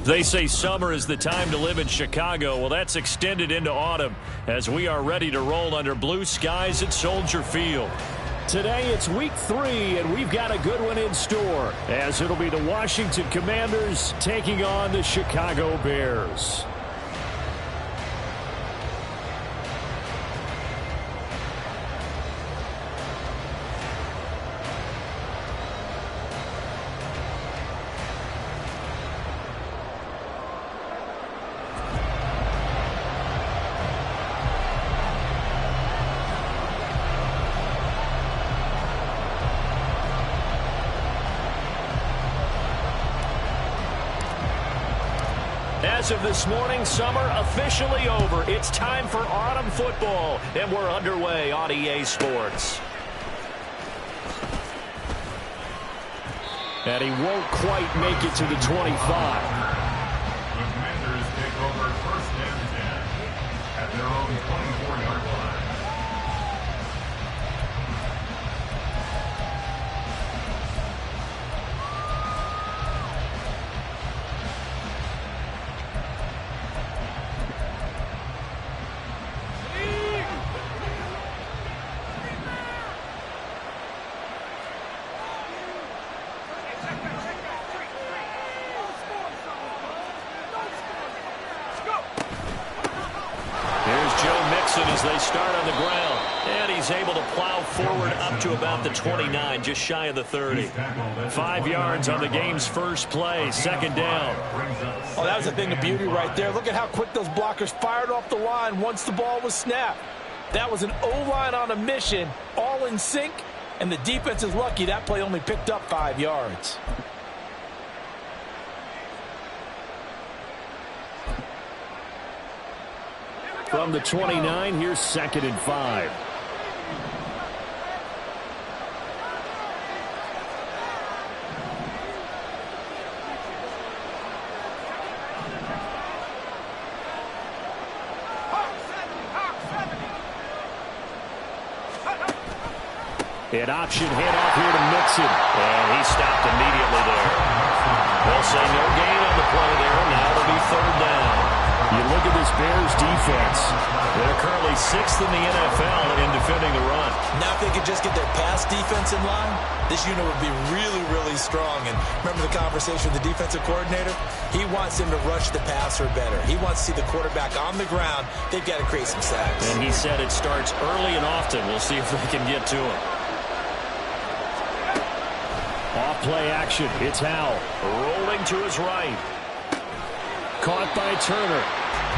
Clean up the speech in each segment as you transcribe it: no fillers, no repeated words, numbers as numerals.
They say summer is the time to live in Chicago. Well, that's extended into autumn as we are ready to roll under blue skies at Soldier Field. Today it's week 3, and we've got a good one in store, as it'll be the Washington Commanders taking on the Chicago Bears. As of this morning, summer officially over. It's time for autumn football, and we're underway on EA Sports. And he won't quite make it to the 25. The Commanders take over first and 10 at their own 24-yard line. As they start on the ground, and he's able to plow forward up to about the 29, just shy of the 30. 5 yards on the game's first play, second down. Oh, that was a thing of beauty right there. Look at how quick those blockers fired off the line once the ball was snapped. That was an O-line on a mission, all in sync, and the defense is lucky that play only picked up 5 yards. From the 29, here's 2nd and 5. An option handoff here to Mixon. And he stopped immediately there. They'll say no gain on the play there. Now it'll be 3rd down. You look at this Bears defense. They're currently 6th in the NFL in defending the run. Now if they could just get their pass defense in line, this unit would be really, really strong. And remember the conversation with the defensive coordinator? He wants them to rush the passer better. He wants to see the quarterback on the ground. They've got to create some sacks. And he said it starts early and often. We'll see if they can get to him. Off play action. It's Howell. Rolling to his right. Caught by Turner.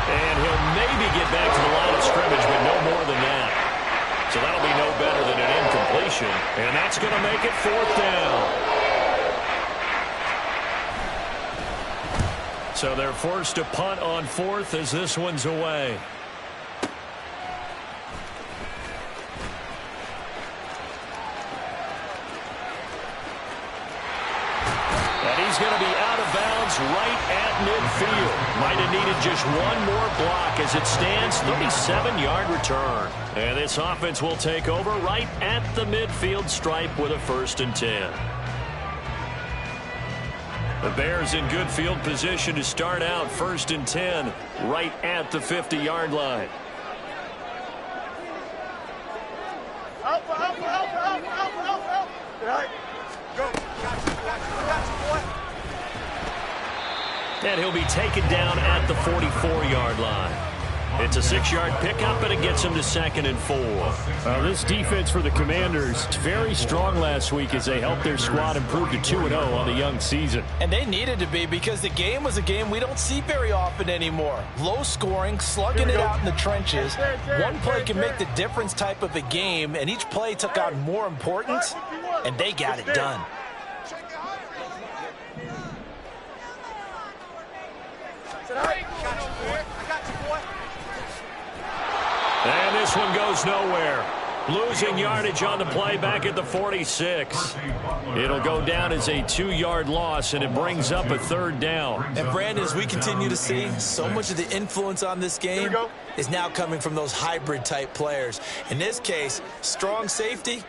And he'll maybe get back to the line of scrimmage, but no more than that. So that'll be no better than an incompletion. And that's going to make it 4th down. So they're forced to punt on 4th as this one's away. He's going to be out of bounds right at midfield. Might have needed just one more block as it stands. 37-yard return. And this offense will take over right at the midfield stripe with a 1st and 10. The Bears in good field position to start out 1st and 10 right at the 50-yard line. Help. All right. Go. Got you, boy. And he'll be taken down at the 44-yard line. It's a 6-yard pickup, and it gets him to 2nd and 4. This defense for the Commanders very strong last week as they helped their squad improve to 2-0 on the young season. And they needed to be because the game was a game we don't see very often anymore. Low scoring, slugging it out in the trenches. One play can make the difference type of a game, and each play took on more importance, and they got it done. And this one goes nowhere. Losing yardage on the play back at the 46. It'll go down as a 2-yard loss, and it brings up a 3rd down. And Brandon, as we continue to see, so much of the influence on this game is now coming from those hybrid type players. In this case, strong safety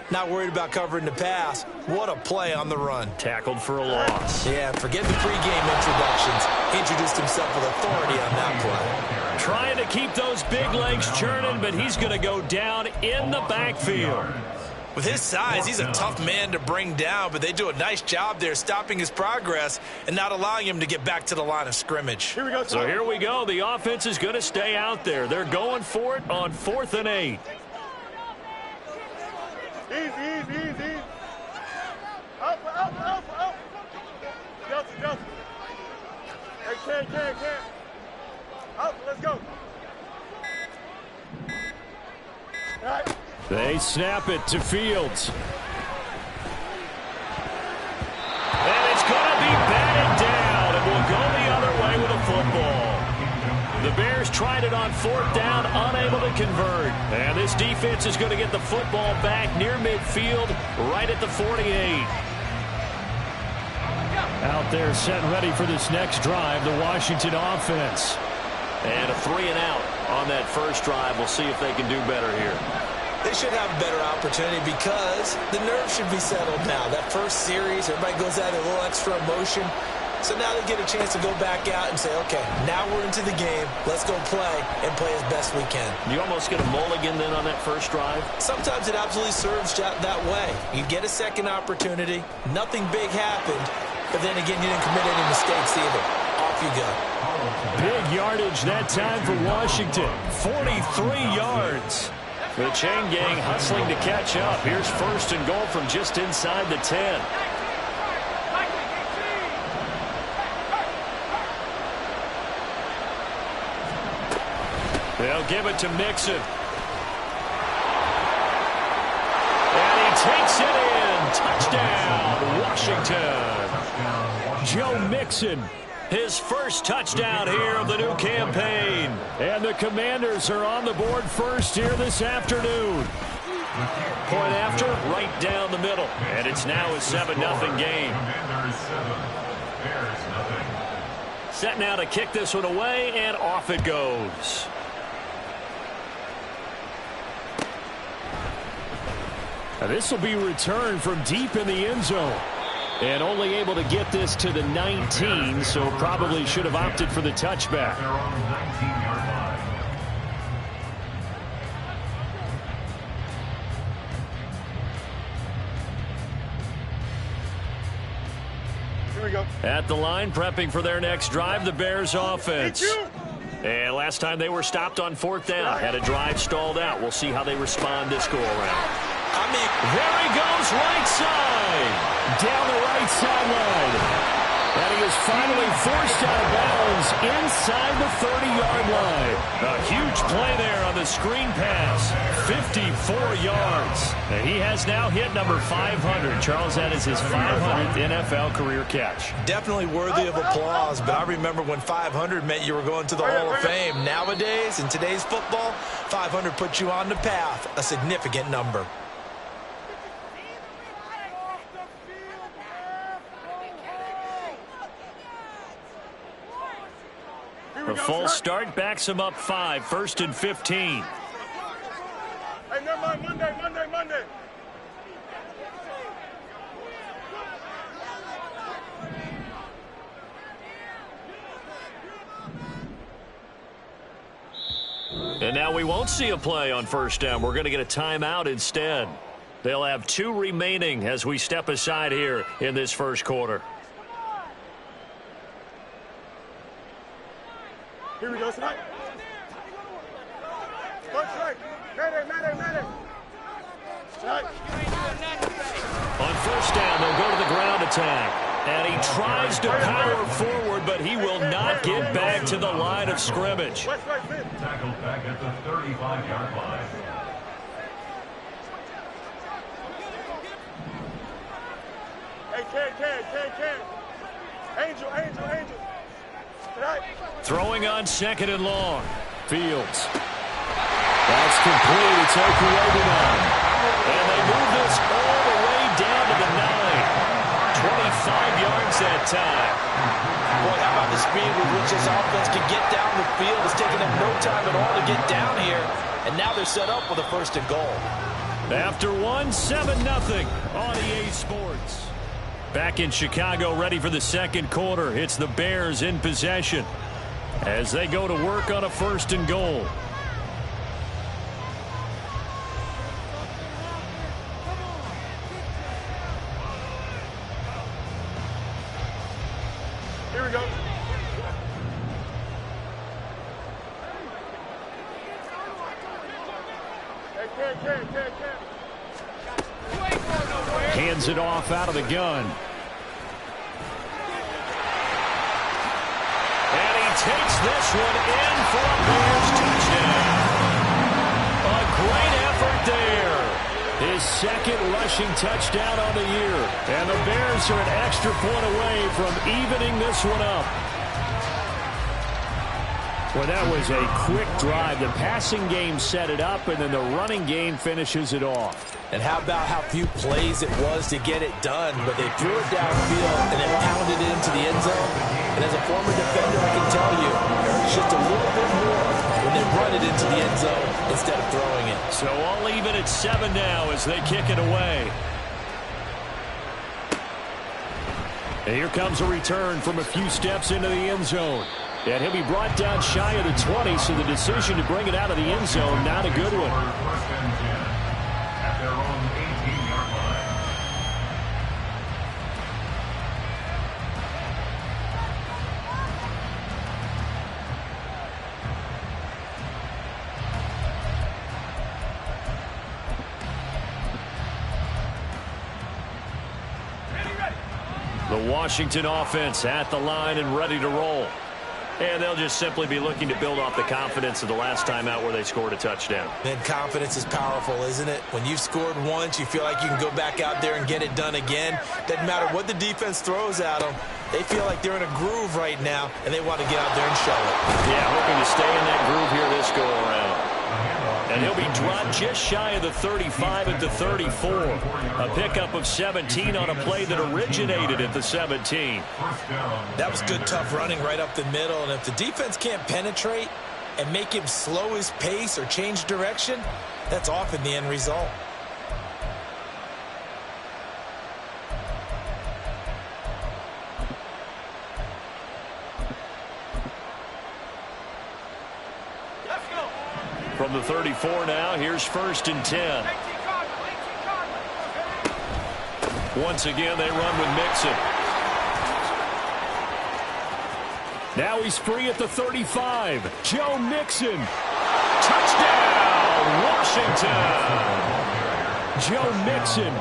Not worried about covering the pass. What a play on the run. Tackled for a loss. Yeah, forget the pregame introductions. Introduced himself with authority on that play. Trying to keep those big legs churning, but he's going to go down in the backfield. With his size, he's a tough man to bring down, but they do a nice job there stopping his progress and not allowing him to get back to the line of scrimmage. So here we go. The offense is going to stay out there. They're going for it on 4th and 8. Easy. Up. Justin. Hey, Ken. Up, let's go. All right. They snap it to Fields. And it's going to be batted down, and will go the other way with a football. The Bears tried it on 4th down, unable to convert. And this defense is going to get the football back near midfield, right at the 48. Out there set ready for this next drive, the Washington offense. And a 3-and-out on that first drive. We'll see if they can do better here. They should have a better opportunity because the nerves should be settled now. That first series, everybody goes out with a little extra emotion. So now they get a chance to go back out and say, okay, now we're into the game. Let's go play and play as best we can. You almost get a mulligan then on that first drive? Sometimes it absolutely serves that way. You get a second opportunity. Nothing big happened. But then again, you didn't commit any mistakes either. Off you go. Big yardage that time for Washington. 43 yards. The chain gang hustling to catch up. Here's 1st and goal from just inside the 10. They'll give it to Mixon. And he takes it in. Touchdown, Washington. Joe Mixon. His first touchdown here of the new campaign. And the Commanders are on the board first here this afternoon. Point after, right down the middle. And it's now a 7-0 game. Set now to kick this one away, and off it goes. Now this will be returned from deep in the end zone. And only able to get this to the 19, so probably should have opted for the touchback. Here we go. At the line, prepping for their next drive, the Bears offense. And last time they were stopped on 4th down, had a drive stalled out. We'll see how they respond this go-around. There he goes, right side. Down the right sideline. And he is finally forced out of bounds inside the 30-yard line. A huge play there on the screen pass. 54 yards. And he has now hit number 500. Charles, that is his 500th NFL career catch. Definitely worthy of applause, but I remember when 500 meant you were going to the Hall of Fame. Nowadays, in today's football, 500 puts you on the path, a significant number. The full start backs him up 5, 1st and 15. Hey, never mind, Monday. And now we won't see a play on 1st down. We're going to get a timeout instead. They'll have 2 remaining as we step aside here in this first quarter. Here we go, tonight. Mayday. On 1st down, they'll go to the ground attack. And he tries to power forward, but he will not get back to the line of scrimmage. Tackled back at the 35-yard line. Hey, Ken. Angel. Throwing on 2nd and long. Fields. That's complete. It's Okureginon. And they move this all the way down to the 9. 25 yards that time. Boy, how about the speed with which this offense can get down the field? It's taken them no time at all to get down here. And now they're set up with a 1st and goal. After one, 7-0 on EA Sports. Back in Chicago, ready for the second quarter. It's the Bears in possession as they go to work on a 1st and goal. Here we go. Hands it off out of the gun. And he takes this one in for a Bears touchdown. A great effort there. His second rushing touchdown on the year. And the Bears are an extra point away from evening this one up. Well, that was a quick drive. The passing game set it up, and then the running game finishes it off. And how about how few plays it was to get it done, but they threw it downfield and then pounded it into the end zone. And as a former defender, I can tell you, it's just a little bit more when they run it into the end zone instead of throwing it. So all even at 7 now as they kick it away. And here comes a return from a few steps into the end zone. And he'll be brought down shy of the 20, so the decision to bring it out of the end zone, not a good one. First and 10 at their own 18-yard line. The Washington offense at the line and ready to roll. And they'll just simply be looking to build off the confidence of the last time out where they scored a touchdown. Man, confidence is powerful, isn't it? When you've scored once, you feel like you can go back out there and get it done again. Doesn't matter what the defense throws at them. They feel like they're in a groove right now, and they want to get out there and show it. Yeah, hoping to stay in that groove here this go-around. And he'll be dropped just shy of the 35 at the 34. A pickup of 17 on a play that originated at the 17. That was good, tough running right up the middle. And if the defense can't penetrate and make him slow his pace or change direction, that's often the end result. From the 34 now, here's 1st and 10. Once again, they run with Mixon. Now he's free at the 35. Joe Mixon. Touchdown, Washington. Joe Mixon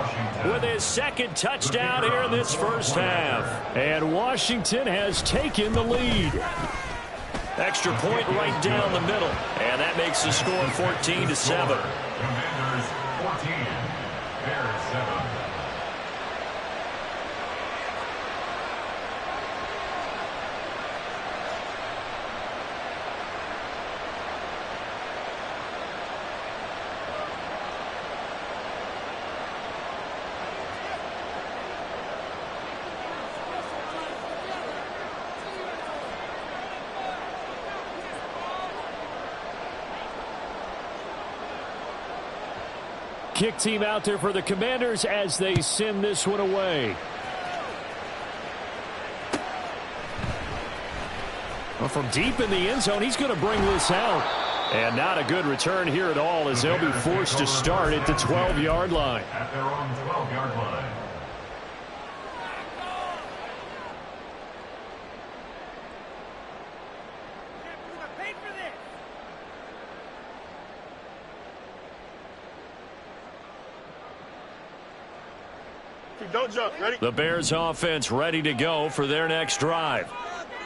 with his second touchdown here in this first half. And Washington has taken the lead. Extra point right down the middle. And that makes the score 14-7. Commanders 14, Bears 7. Kick team out there for the Commanders as they send this one away. Well, from deep in the end zone, he's going to bring this out. And not a good return here at all as they'll be forced to start at the 12-yard line. At their own 12-yard line. Don't jump. Ready? The Bears offense ready to go for their next drive.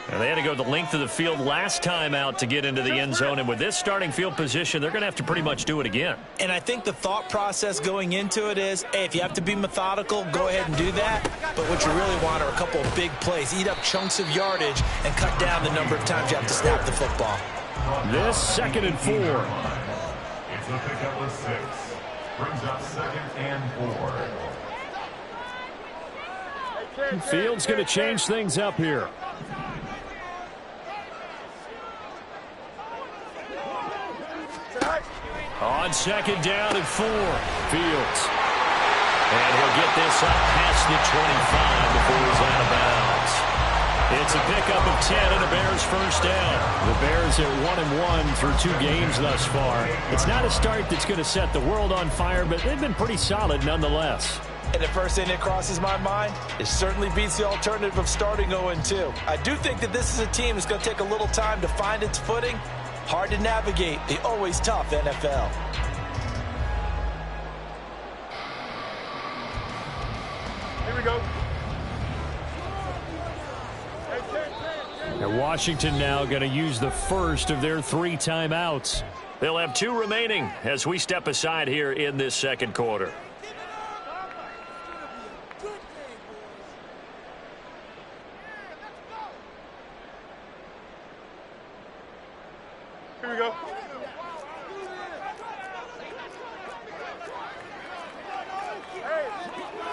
And they had to go the length of the field last time out to get into the end zone. And with this starting field position, they're going to have to pretty much do it again. And I think the thought process going into it is, hey, if you have to be methodical, go ahead and do that. But what you really want are a couple of big plays. Eat up chunks of yardage and cut down the number of times you have to snap the football. This 2nd and 4. It's a pickup of 6. Brings up 2nd and 4. Field's going to change things up here. On second down and 4, Fields. And he'll get this up past the 25 before he's out of bounds. It's a pickup of 10 and a Bears first down. The Bears are 1-1 through 2 games thus far. It's not a start that's going to set the world on fire, but they've been pretty solid nonetheless. And the first thing that crosses my mind, it certainly beats the alternative of starting 0-2. I do think that this is a team that's going to take a little time to find its footing. Hard to navigate the always tough NFL. Here we go. And Washington now going to use the first of their 3 timeouts. They'll have 2 remaining as we step aside here in this second quarter. Here we go. Hey,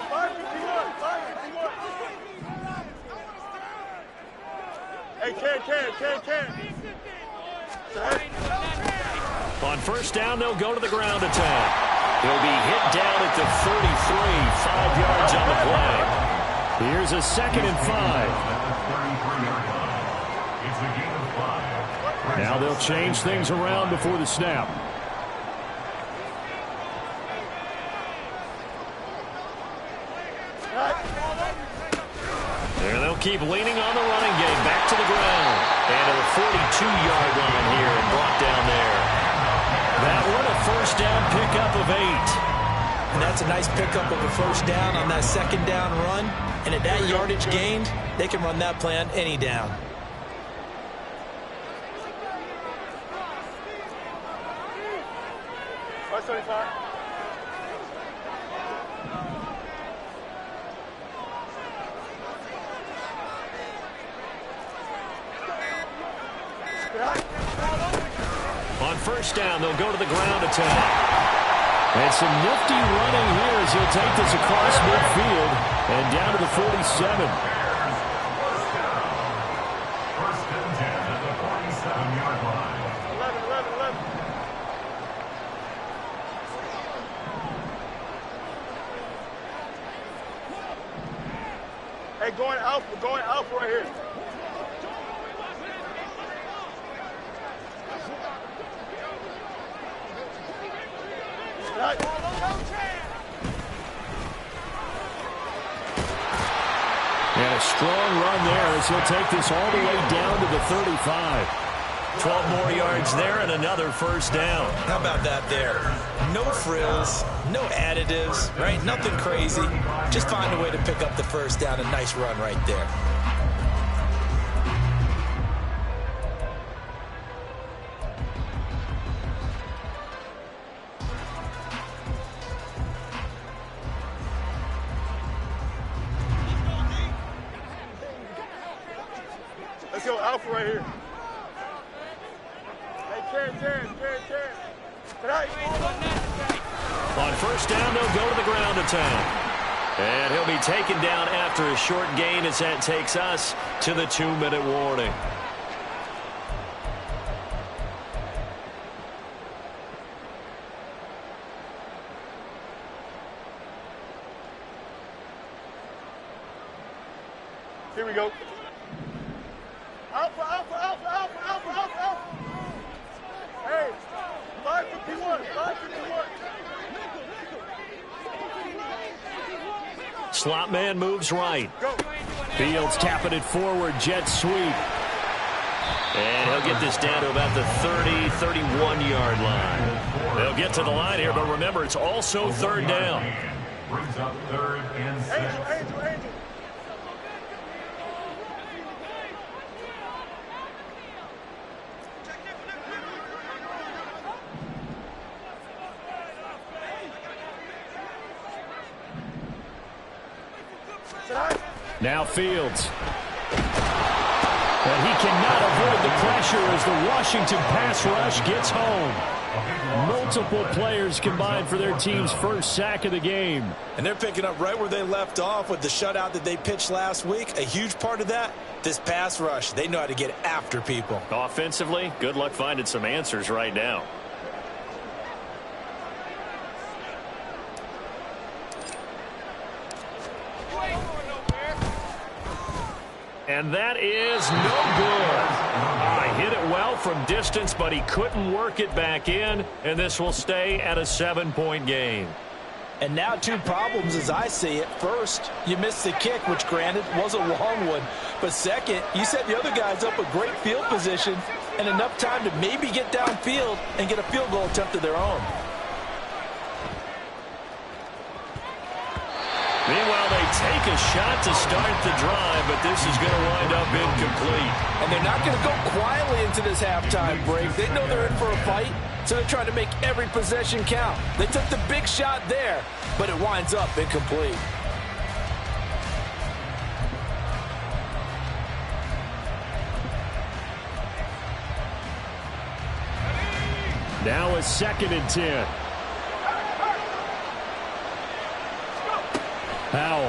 551, 551. Hey, can. On first down, they'll go to the ground attack. He'll be hit down at the 33, 5 yards on the play. Here's a 2nd and 5. Now they'll change things around before the snap. And they'll keep leaning on the running game. Back to the ground. And to the 42-yard line here and brought down there. That one a first down pickup of 8. And that's a nice pickup of a first down on that second down run. And at that yardage gained, they can run that play on any down. On first down, they'll go to the ground attack. And some nifty running here as he'll take this across midfield and down to the 47. First and 10 at the 47-yard line. 11. Hey, going alpha right here. And a strong run there as he'll take this all the way down to the 35. 12 more yards there and another first down. How about that there? No frills, no additives, right? Nothing crazy. Just find a way to pick up the first down. A nice run right there. Let's go alpha right here. Hey, Karen. On first down, they'll go to the ground attack. And he'll be taken down after a short gain as that takes us to the 2-minute warning. Here we go. Alpha. Hey, 551. Slot man moves right. Go. Fields tapping it forward, jet sweep. And he'll get this down to about the 30, 31-yard line. They'll get to the line here, but remember, it's also third down. Brings up 3rd and 6. Angel. Now Fields. And he cannot avoid the pressure as the Washington pass rush gets home. Multiple players combined for their team's first sack of the game. And they're picking up right where they left off with the shutout that they pitched last week. A huge part of that, this pass rush. They know how to get after people. Offensively, good luck finding some answers right now. And that is no good. Hit it well from distance, but he couldn't work it back in, and this will stay at a 7-point game. And now 2 problems as I see it. First, you missed the kick, which granted was a long one. But second, you set the other guys up with great field position and enough time to maybe get downfield and get a field goal attempt of their own. Meanwhile, they take a shot to start the drive, but this is going to wind up incomplete. And they're not going to go quietly into this halftime break. They know they're in for a fight, so they're trying to make every possession count. They took the big shot there, but it winds up incomplete. Now a 2nd and 10. Howell.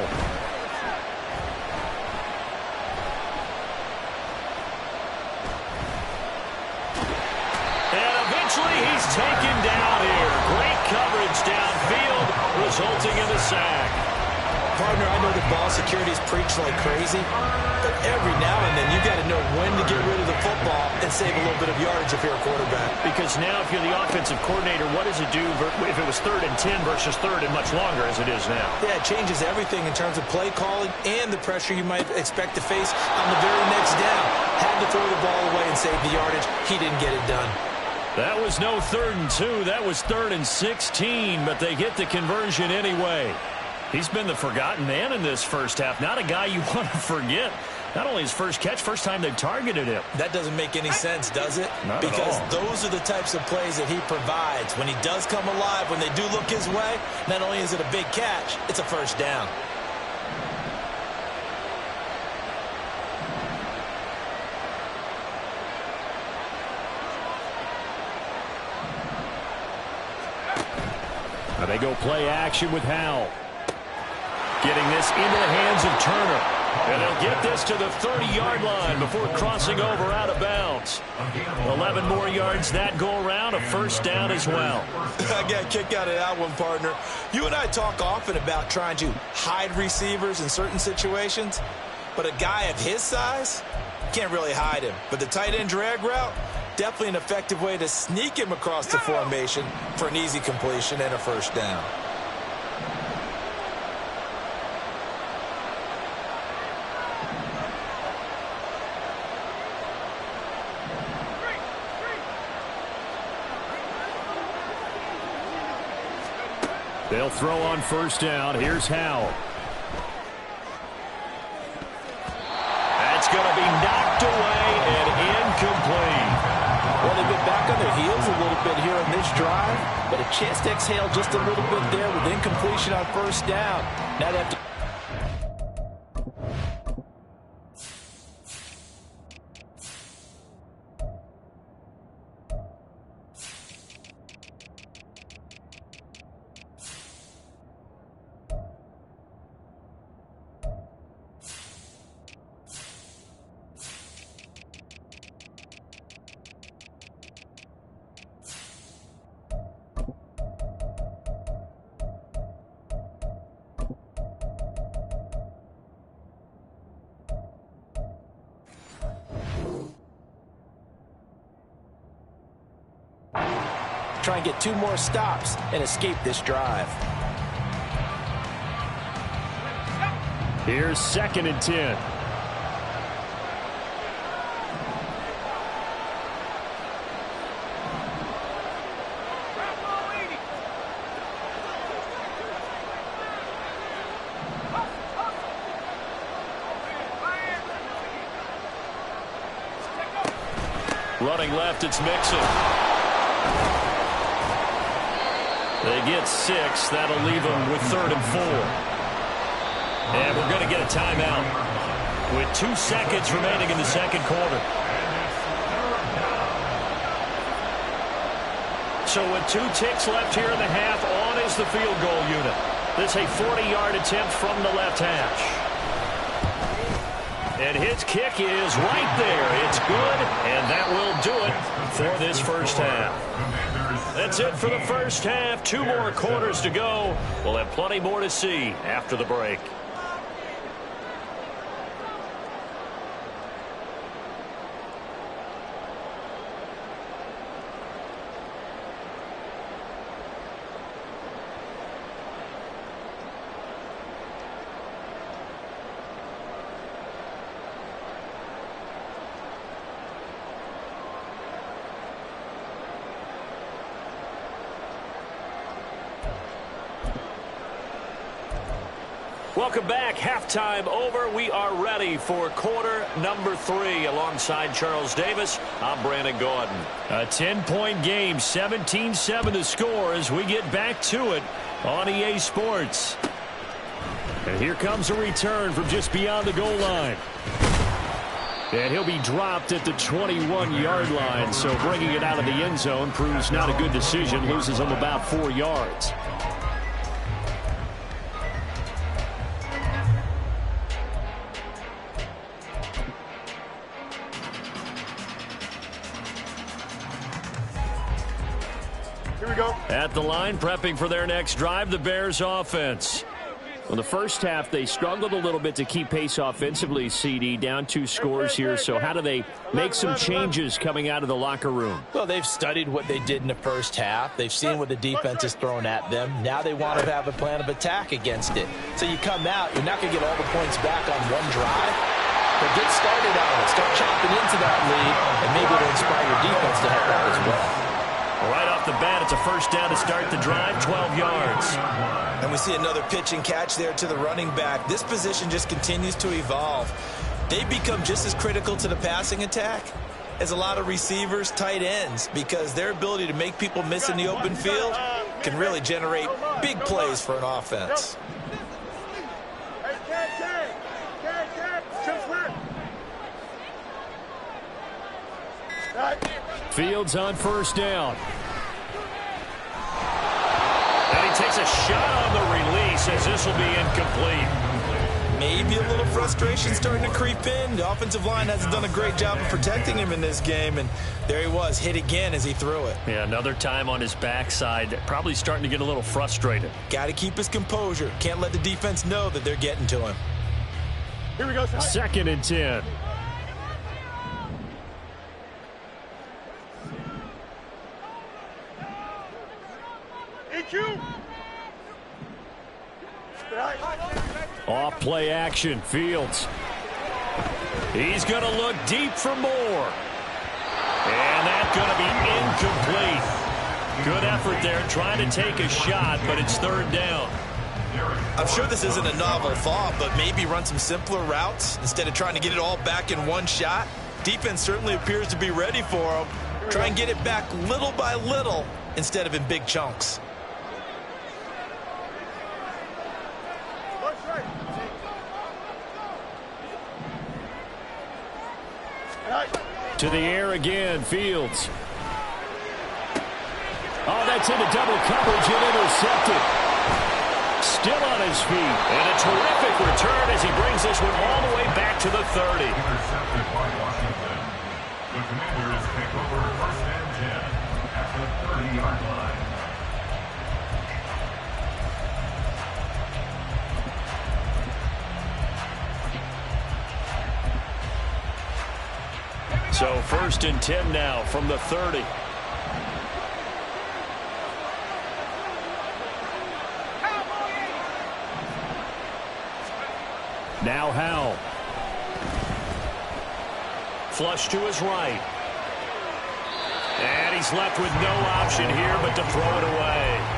And eventually he's taken down here. Great coverage downfield, resulting in the sack. Partner, I know the ball security's preached like crazy, but every now and then you got to know when to get rid of the football and save a little bit of yardage if you're a quarterback. Because now if you're the offensive coordinator, what does it do if it was 3rd and 10 versus 3rd and much longer as it is now? Yeah, it changes everything in terms of play calling and the pressure you might expect to face on the very next down. Had to throw the ball away and save the yardage. He didn't get it done. That was no 3rd and 2. That was 3rd and 16, but they get the conversion anyway. He's been the forgotten man in this first half. Not a guy you want to forget. Not only his first catch, first time they've targeted him. That doesn't make any sense, does it? Not because at all. Those are the types of plays that he provides. When he does come alive, when they do look his way, not only is it a big catch, it's a first down. Now they go play action with Howell. Getting this into the hands of Turner. And they'll get this to the 30-yard line before crossing over out of bounds. 11 more yards that go around, a first down as well. I got a kick out of that one, partner. You and I talk often about trying to hide receivers in certain situations, but a guy of his size can't really hide him. But the tight end drag route, definitely an effective way to sneak him across the formation for an easy completion and a first down. They'll throw on first down. Here's Howell. That's going to be knocked away and incomplete. Well, they've been back on their heels a little bit here on this drive, but a chance to exhale just a little bit there with incompletion on first down. Now they have to... try and get 2 more stops and escape this drive. Here's 2nd and 10. Running left, it's Mixon. They get 6. That'll leave them with 3rd and 4. And we're going to get a timeout with 2 seconds remaining in the second quarter. So with 2 ticks left here in the half, on is the field goal unit. This a 40-yard attempt from the left hash. And his kick is right there. It's good, and that will do it for this first half. That's it for the first half. 2 more quarters to go. We'll have plenty more to see after the break. Welcome back. Halftime over. We are ready for quarter number 3. Alongside Charles Davis, I'm Brandon Gordon. A 10-point game, 17-7 to score as we get back to it on EA Sports. And here comes a return from just beyond the goal line. And he'll be dropped at the 21-yard line, so bringing it out of the end zone proves not a good decision. Loses him about 4 yards. At the line, prepping for their next drive, the Bears offense. Well, the first half, they struggled a little bit to keep pace offensively, CD, down 2 scores here. So how do they make some changes coming out of the locker room? Well, they've studied what they did in the first half. They've seen what the defense has thrown at them. Now they want to have a plan of attack against it. So you come out, you're not going to get all the points back on one drive, but get started on it. Start chopping into that lead, and maybe it'll inspire your defense to help out as well. Right off the bat, it's a first down to start the drive, 12 yards. And we see another pitch and catch there to the running back. This position just continues to evolve. They become just as critical to the passing attack as a lot of receivers, tight ends, because their ability to make people miss in the open field can really generate big plays for an offense. Fields on first down. And he takes a shot on the release as this will be incomplete. Maybe a little frustration starting to creep in. The offensive line hasn't done a great job of protecting him in this game, and there he was, hit again as he threw it. Yeah, another time on his backside, probably starting to get a little frustrated. Got to keep his composure. Can't let the defense know that they're getting to him. Here we go. 2nd and 10. Off play action, Fields. He's going to look deep for more. And that's going to be incomplete. Good effort there, trying to take a shot, but it's 3rd down. I'm sure this isn't a novel thought, but maybe run some simpler routes instead of trying to get it all back in one shot. Defense certainly appears to be ready for him. Try and get it back little by little instead of in big chunks. To the air again, Fields. Oh, that's into double coverage and intercepted. Still on his feet. And a terrific return as he brings this one all the way back to the 30. Intercepted by Washington. The Commanders take over 1st and 10 at the 30-yard line. So 1st and 10 now from the 30. Now Howell. Flush to his right. And he's left with no option here but to throw it away.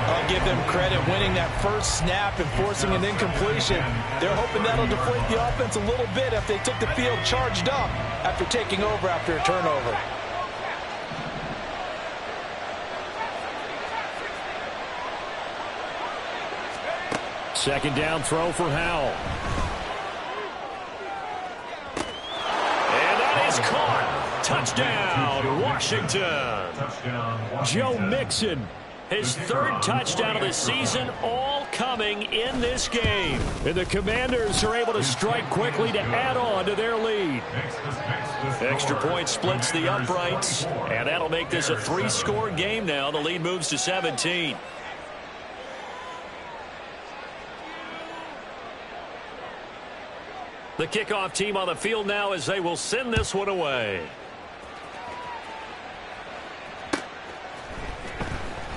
I'll give them credit winning that first snap and forcing an incompletion. They're hoping that'll deflate the offense a little bit if they took the field charged up after taking over after a turnover. Second down throw for Howell. And that is caught. Touchdown, Washington. Touchdown, Joe Mixon. His 3rd touchdown of the season, all coming in this game. And the Commanders are able to strike quickly to add on to their lead. Extra point splits the uprights, and that'll make this a 3-score game now. The lead moves to 17. The kickoff team on the field now as they will send this one away.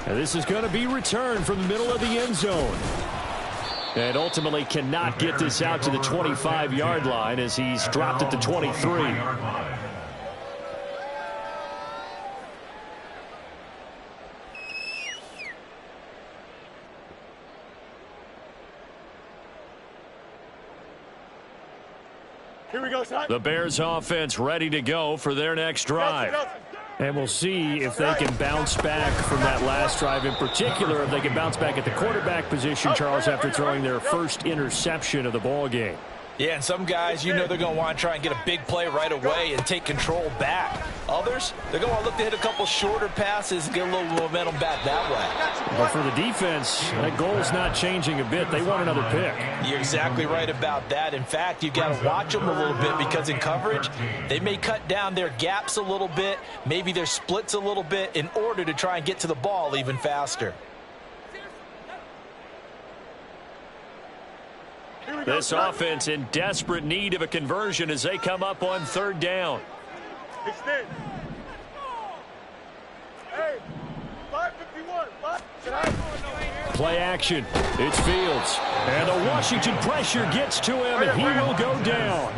And this is going to be returned from the middle of the end zone. And ultimately cannot get this out to the 25-yard line as he's dropped at the 23. Here we go, son. The Bears offense ready to go for their next drive. And we'll see if they can bounce back from that last drive. In particular, if they can bounce back at the quarterback position, Charles, after throwing their first interception of the ball game. Yeah, and some guys, you know they're going to want to try and get a big play right away and take control back. Others, they're going to look to hit a couple shorter passes and get a little momentum back that way. But for the defense, that goal's not changing a bit. They want another pick. You're exactly right about that. In fact, you've got to watch them a little bit because in coverage, they may cut down their gaps a little bit, maybe their splits a little bit in order to try and get to the ball even faster. This offense in desperate need of a conversion as they come up on third down. Extend. Hey, 551. Play action. It's Fields. And the Washington pressure gets to him, and he will go down.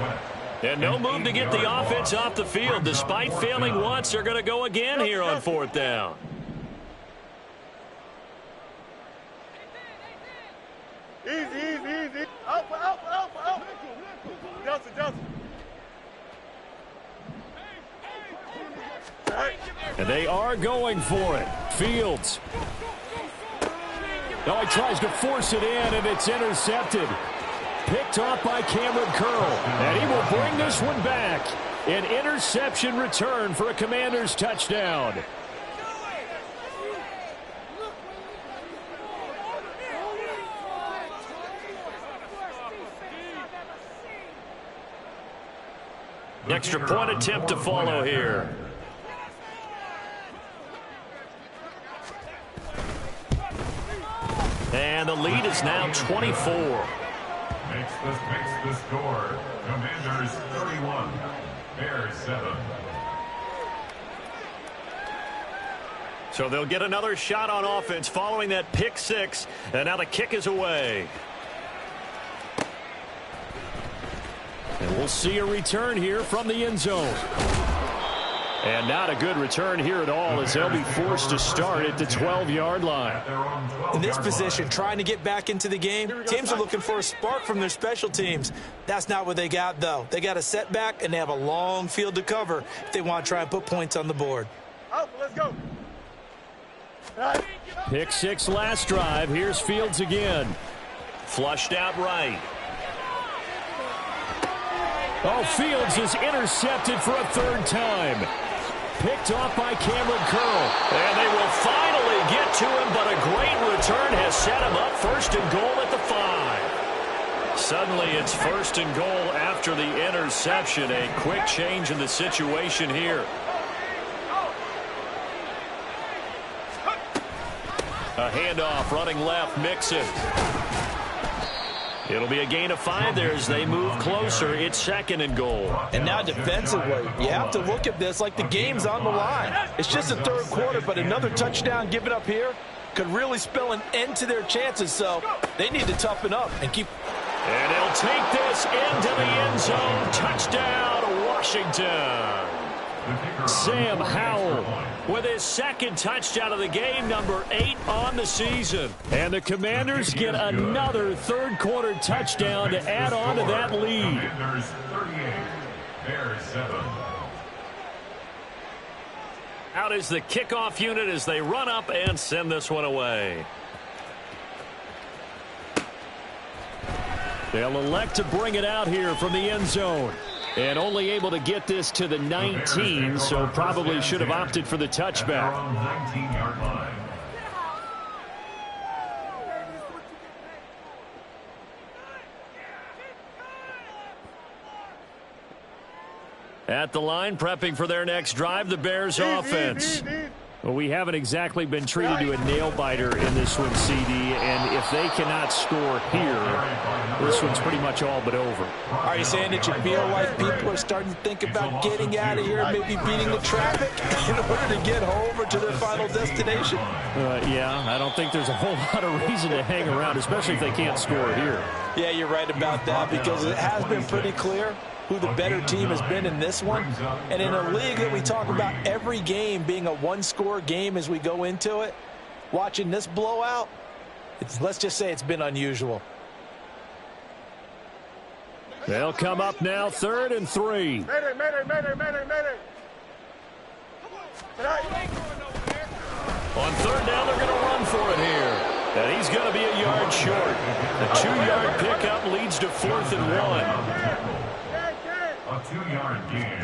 And no move to get the offense off the field. Despite failing once, they're going to go again here on fourth down. Easy. Out. Johnson. And they are going for it. Fields. Oh, he tries to force it in, and it's intercepted. Picked off by Cameron Curl. And he will bring this one back. An interception return for a Commanders touchdown. Extra point attempt to follow here. And the lead is now 24. Makes the score. Commanders 31, Bears 7. So they'll get another shot on offense following that pick six. And now the kick is away. And we'll see a return here from the end zone. And not a good return here at all as they'll be forced to start at the 12-yard line. In this position, trying to get back into the game, teams are looking for a spark from their special teams. That's not what they got, though. They got a setback, and they have a long field to cover if they want to try and put points on the board. Let's go. Pick six last drive. Here's Fields again. Flushed out right. Oh, Fields is intercepted for a third time. Picked off by Cameron Curl. And they will finally get to him, but a great return has set him up first and goal at the 5. Suddenly it's first and goal after the interception. A quick change in the situation here. A handoff running left, Mixon. It'll be a gain of 5 there as they move closer. It's second and goal. And now defensively, you have to look at this like the game's on the line. It's just the third quarter, but another touchdown given up here could really spell an end to their chances. So they need to toughen up and keep. And he'll take this into the end zone. Touchdown, Washington. Sam Howell with his second touchdown of the game, number 8 on the season. And the Commanders get another third-quarter touchdown to add on to that lead. Commanders 38, Bears 7. Out is the kickoff unit as they run up and send this one away. They'll elect to bring it out here from the end zone. And only able to get this to the 19, so probably should have opted for the touchback. 19-yard line. At the line, prepping for their next drive, the Bears offense. Well, we haven't exactly been treated to a nail-biter in this one, CD, and if they cannot score here, this one's pretty much all but over. Are you saying that you feel like people are starting to think about getting out of here, maybe beating the traffic in order to get home or to their final destination? Yeah, I don't think there's a whole lot of reason to hang around, especially if they can't score here. Yeah, you're right about that because it has been pretty clear who the better team has been in this one. And in a league that we talk about every game being a one-score game as we go into it, watching this blowout, let's just say it's been unusual. They'll come up now, 3rd and 3. On 3rd down, they're going to run for it here. And he's going to be a yard short. The 2-yard pickup leads to 4th and 1. A 2-yard gain.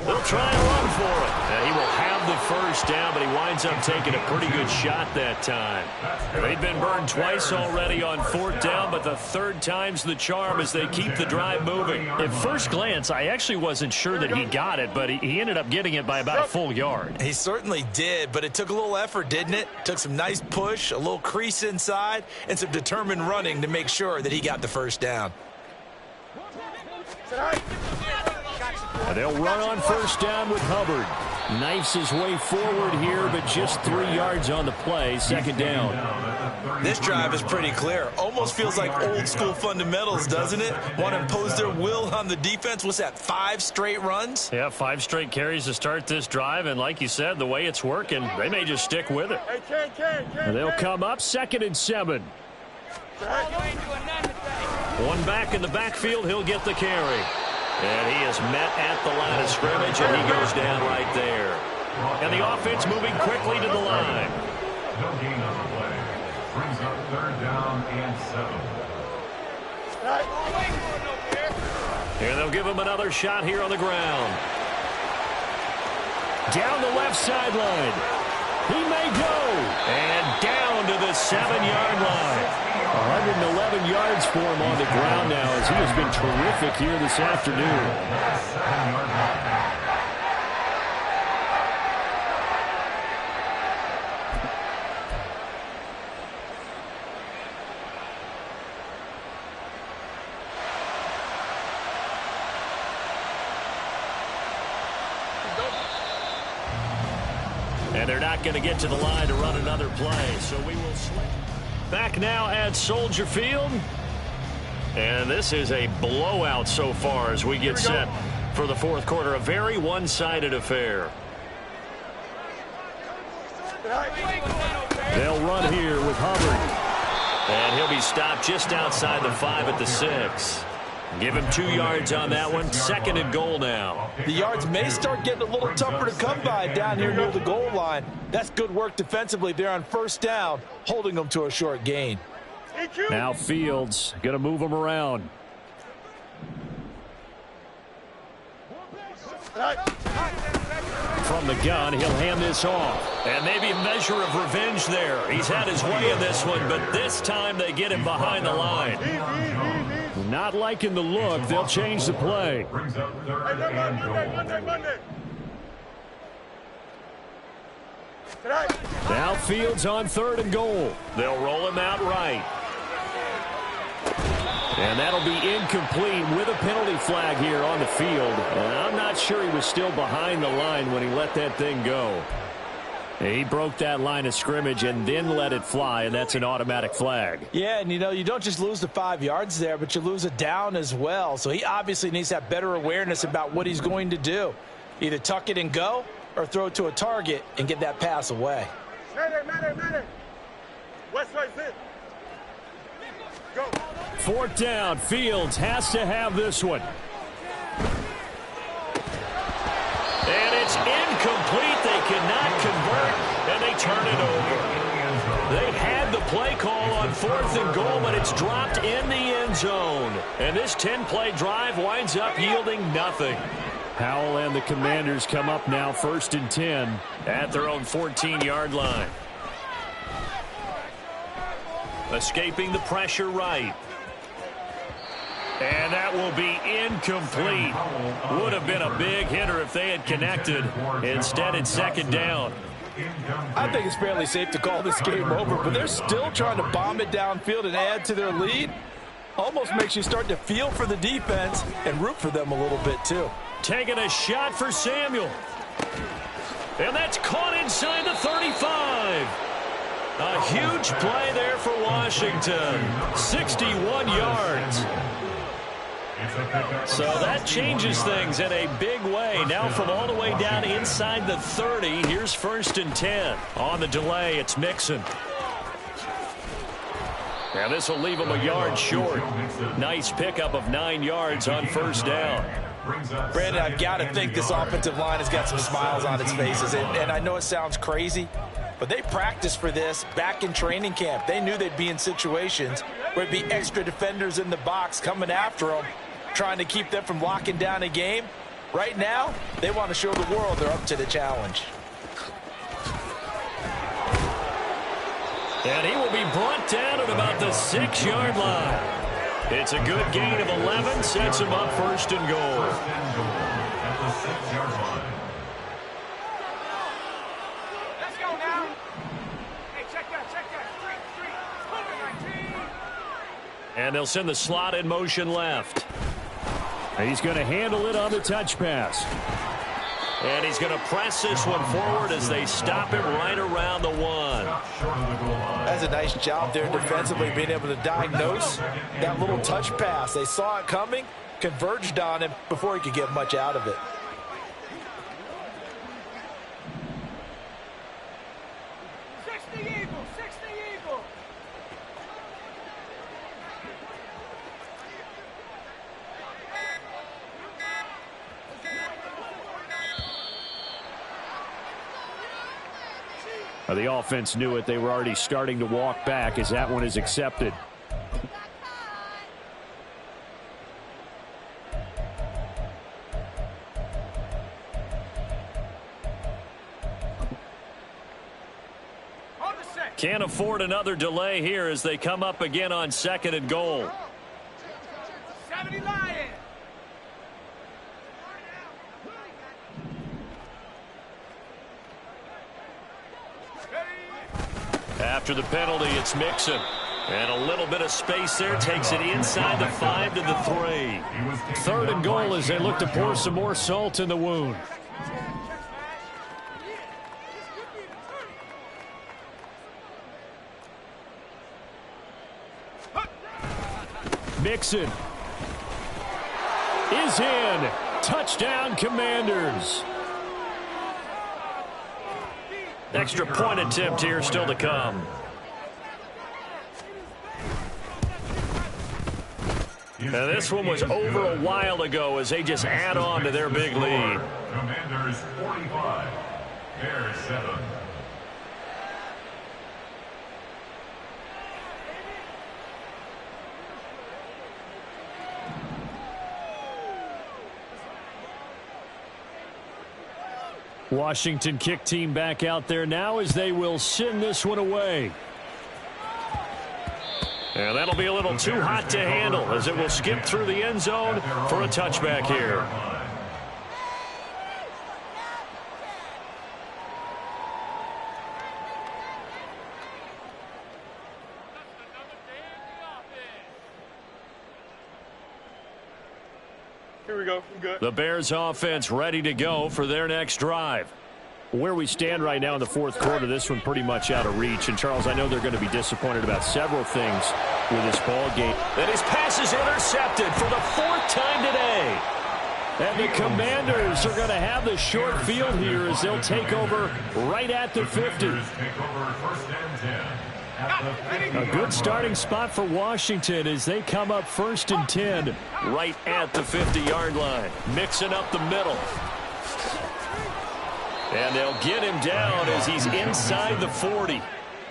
They'll try and run for it. And he will have the first down, but he winds up taking a pretty good shot that time. They've been burned twice already on 4th down, but the 3rd time's the charm as they keep the drive moving. At first glance, I actually wasn't sure that he got it, but he ended up getting it by about a full yard. He certainly did, but it took a little effort, didn't it? Took some nice push, a little crease inside, and some determined running to make sure that he got the first down. And they'll run on 1st down with Hubbard. Knifes his way forward here, but just 3 yards on the play. 2nd down. This drive is pretty clear. Almost feels like old school fundamentals, doesn't it? Want to impose their will on the defense. What's that, 5 straight runs? Yeah, 5 straight carries to start this drive, and like you said, the way it's working, they may just stick with it. And they'll come up 2nd and 7. One back in the backfield, he'll get the carry. And he is met at the line of scrimmage, and he goes down right there. And the offense moving quickly to the line. No gain on the play. Brings up 3rd down and 7. And they'll give him another shot here on the ground. Down the left sideline. He may go. And down to the 7-yard line. 111 yards for him on the ground now as he has been terrific here this afternoon. And they're not going to get to the line to run another play, so we will switch. Back now at Soldier Field. And this is a blowout so far as we get set for the 4th quarter. A very one-sided affair. They'll run here with Hubbard. And he'll be stopped just outside the 5 at the 6. Give him 2 yards on that one. 2nd and goal now. The yards may start getting a little tougher to come by down here near the goal line. That's good work defensively there on 1st down, holding them to a short gain. Now Fields going to move them around. From the gun, he'll hand this off. And maybe a measure of revenge there. He's had his way in this one, but this time they get him behind the line. Not liking the look. They'll change the play. Brings up 3rd and goal. Now Fields on 3rd and goal. They'll roll him out right. And that'll be incomplete with a penalty flag here on the field. And I'm not sure he was still behind the line when he let that thing go. He broke that line of scrimmage and then let it fly, and that's an automatic flag. Yeah, and you know, you don't just lose the 5 yards there, but you lose a down as well. So he obviously needs to have better awareness about what he's going to do. Either tuck it and go or throw it to a target and get that pass away. Go. 4th down. Fields has to have this one. And it's incomplete. They cannot convert, and they turn it over. They had the play call on 4th and goal, but it's dropped in the end zone. And this 10-play drive winds up yielding nothing. Powell and the Commanders come up now 1st and 10 at their own 14-yard line. Escaping the pressure right. And that will be incomplete. Would have been a big hitter if they had connected. Instead, it's 2nd down. I think it's fairly safe to call this game over, but they're still trying to bomb it downfield and add to their lead. Almost makes you start to feel for the defense and root for them a little bit, too. Taking a shot for Samuel. And that's caught inside the 35. A huge play there for Washington. 61 yards. So that changes things in a big way. Now from all the way down inside the 30, here's 1st and 10. On the delay, it's Mixon. And this will leave him a yard short. Nice pickup of 9 yards on first down. Brandon, I've got to think this offensive line has got some smiles on its faces. And I know it sounds crazy, but they practiced for this back in training camp. They knew they'd be in situations where it'd be extra defenders in the box coming after them, trying to keep them from locking down a game. Right now, they want to show the world they're up to the challenge. And he will be brought down at about the 6-yard line. It's a good gain of 11, sets him up first and goal. At the 6-yard line. Let's go now. Hey, check that. Street. And they'll send the slot in motion left. He's going to handle it on the touch pass. And he's going to press this one forward as they stop him right around the 1. That's a nice job there defensively, being able to diagnose that little touch pass. They saw it coming, converged on him before he could get much out of it. The offense knew it. They were already starting to walk back as that one is accepted. Can't afford another delay here as they come up again on 2nd and goal. 70 Lions. After the penalty, it's Mixon. And a little bit of space there takes it inside the 5 to the 3. 3rd and goal as they look to pour some more salt in the wound. Mixon is in. Touchdown, Commanders. Extra point attempt here still to come. And this one was over a while ago as they just add on to their big lead. Commanders 45, Bears 7. Washington kick team back out there now as they will send this one away. And that'll be a little too hot to handle as it will skip through the end zone for a touchback here. Here we go. I'm good. The Bears offense ready to go for their next drive. Where we stand right now in the 4th quarter, this one pretty much out of reach. And, Charles, I know they're going to be disappointed about several things with this ball game. And his pass is intercepted for the 4th time today. And the Commanders are going to have the short field here as they'll take over right at the 50. A good starting spot for Washington as they come up 1st and 10. Right at the 50-yard line. Mixing up the middle. And they'll get him down as he's inside the 40.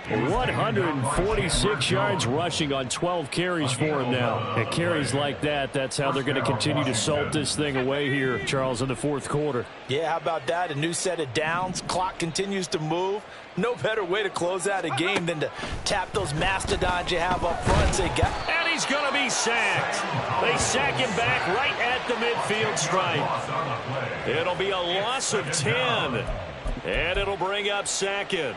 146 yards rushing on 12 carries for him now. At carries like that, that's how they're going to continue to salt this thing away here, Charles, in the 4th quarter. Yeah, how about that? A new set of downs. Clock continues to move. No better way to close out a game than to tap those mastodons you have up front and say, and he's going to be sacked. They sack him back right at the midfield stripe. It'll be a loss of 10. And it'll bring up 2nd.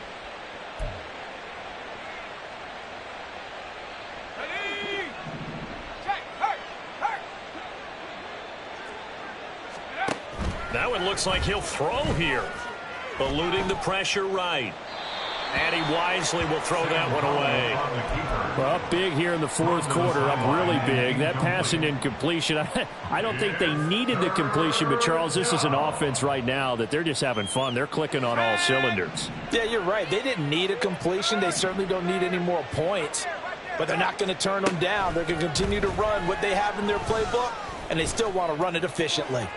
Now it looks like he'll throw here. Eluding the pressure right. And he wisely will throw that one away. Well, up big here in the 4th quarter, up really big. That passing incompletion, I don't think they needed the completion, but Charles, this is an offense right now that they're just having fun. They're clicking on all cylinders. Yeah, you're right. They didn't need a completion. They certainly don't need any more points. but they're not going to turn them down. They're going to continue to run what they have in their playbook, and they still want to run it efficiently.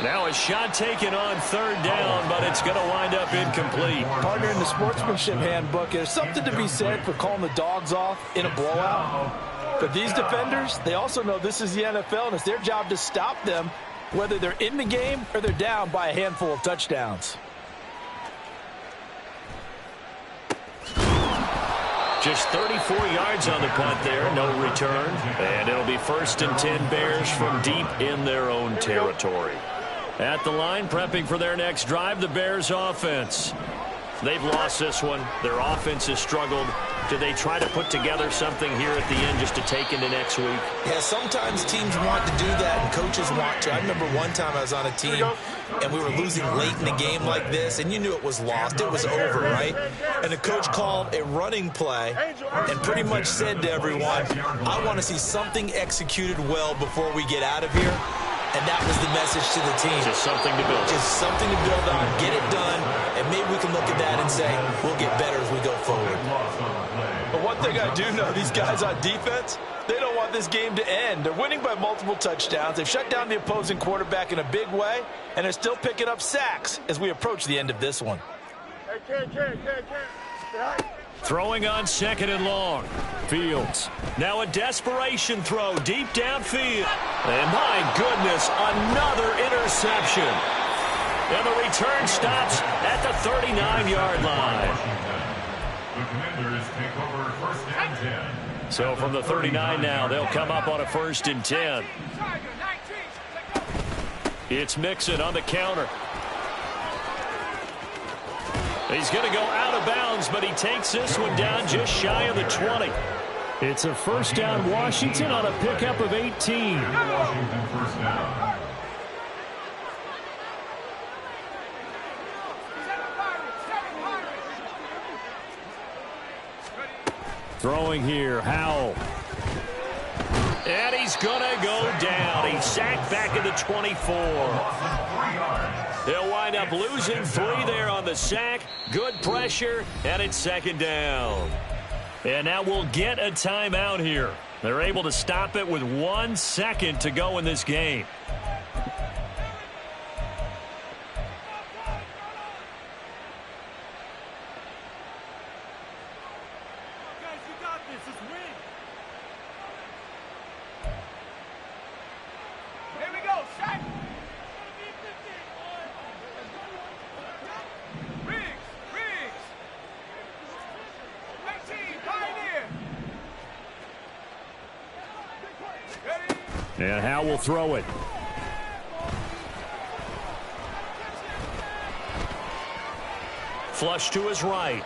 Now a shot taken on third down, but it's going to wind up incomplete. Partner, in the sportsmanship handbook, there's something to be said for calling the dogs off in a blowout. But these defenders, they also know this is the NFL, and it's their job to stop them, whether they're in the game or they're down by a handful of touchdowns. Just 34 yards on the punt there, no return. And it'll be 1st and 10 Bears from deep in their own territory. At the line, prepping for their next drive, the Bears offense. They've lost this one. Their offense has struggled. Do they try to put together something here at the end just to take into next week? Yeah, sometimes teams want to do that and coaches want to. I remember one time I was on a team and we were losing late in the game like this, and you knew it was lost. It was over, right? And the coach called a running play and pretty much said to everyone, I want to see something executed well before we get out of here. And that was the message to the team. Just something to build. Just something to build on, get it done, and maybe we can look at that and say, we'll get better as we go forward. But one thing I do know, these guys on defense, they don't want this game to end. They're winning by multiple touchdowns. They've shut down the opposing quarterback in a big way, and they're still picking up sacks as we approach the end of this one. Throwing on 2nd and long. Fields. Now a desperation throw deep downfield. And my goodness, another interception. And the return stops at the 39-yard line. The Commanders take over 1st and 10. So from the 39 now, they'll come up on a 1st and 10. It's Mixon on the counter. He's going to go out of bounds, but he takes this one down just shy of the 20. It's a 1st down Washington on a pickup of 18. Washington 1st down. Throwing here, Howell. And he's going to go down. He's sacked back at the 24. They'll wind up losing 3 there on the sack. Good pressure, and it's 2nd down. And now we'll get a timeout here. They're able to stop it with 1 second to go in this game. And Howell will throw it. Flush to his right.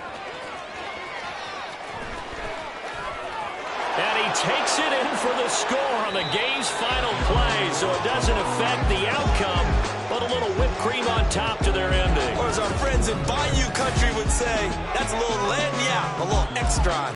And he takes it in for the score on the game's final play, so it doesn't affect the outcome, but a little whipped cream on top to their ending. Or as our friends in Bayou Country would say, that's a little lagniappe, a little extra.